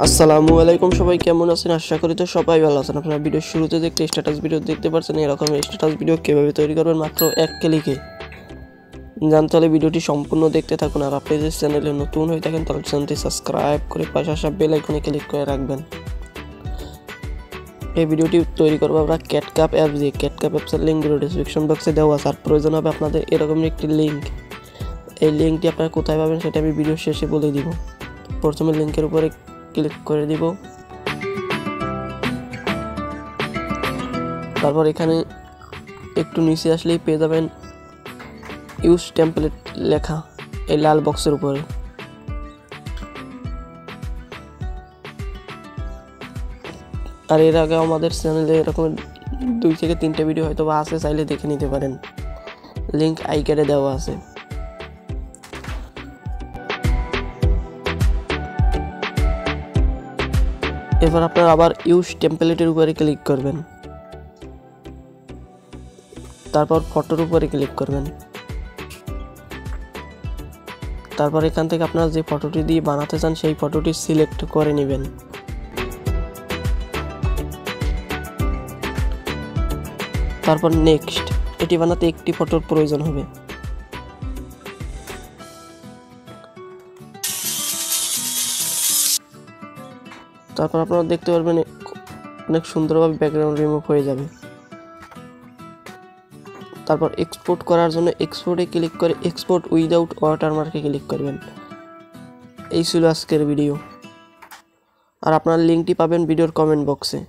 আসসালামু আলাইকুম সবাই কেমন আছেন আশা করি তো সবাই ভালো আছেন। আপনারা ভিডিওর শুরুতে দেখতে স্ট্যাটাস ভিডিও দেখতে পাচ্ছেন। এরকম স্ট্যাটাস ভিডিও কিভাবে তৈরি করবেন মাত্র এক ক্লিকে জানতে হলে ভিডিওটি সম্পূর্ণ দেখতে থাকুন। আর আপনি যদি চ্যানেলে নতুন হয়ে থাকেন তাহলে চ্যানেলটি সাবস্ক্রাইব করে পাশে আসা বেল আইকনে ক্লিক করে রাখবেন। এই ভিডিওটি তৈরি করব আমরা ক্যাটকাপ অ্যাপ দিয়ে। ক্যাটকাপ অ্যাপসের লিঙ্ক ভিডিও ডেসক্রিপশন বক্সে দেওয়া আছে। আর প্রয়োজন হবে আপনাদের এরকম একটি লিঙ্ক। এই লিঙ্কটি আপনারা কোথায় পাবেন সেটা আমি ভিডিও শেষে বলে দিব। প্রথমে লিঙ্কের উপরে ক্লিক করে দিব, তারপর এখানে একটু নিচে আসলেই পেয়ে যাবেন ইউজ টেমপ্লেট লেখা এই লাল বক্সের উপরে। আর এর আগে আমাদের চ্যানেলে এরকম 2 থেকে 3টে ভিডিও হয়তো বা আছে, চাইলে দেখে নিতে পারেন, লিঙ্ক আই কার্ডে দেওয়া আছে। এবার আপনারা আবার ইউজ টেমপ্লেটের উপরে ক্লিক করবেন, তারপর ফটোর উপরে ক্লিক করবেন, তারপর এখান থেকে আপনারা যে ফটোটি দিয়ে বানাতে চান সেই ফটোটি সিলেক্ট করে নেবেন। তারপর নেক্সট, এটি বানাতে একটি ফটোর প্রয়োজন হবে। তারপর আপনারা দেখতে পারবেন অনেক সুন্দরভাবে ব্যাকগ্রাউন্ড রিমুভ হয়ে যাবে। তারপর এক্সপোর্ট করার জন্য এক্সপোর্টে ক্লিক করে এক্সপোর্ট উইদাউট ওয়াটারমার্কে ক্লিক করবেন। এই ছিল আজকের ভিডিও। আর আপনার লিঙ্কটি পাবেন ভিডিওর কমেন্ট বক্সে।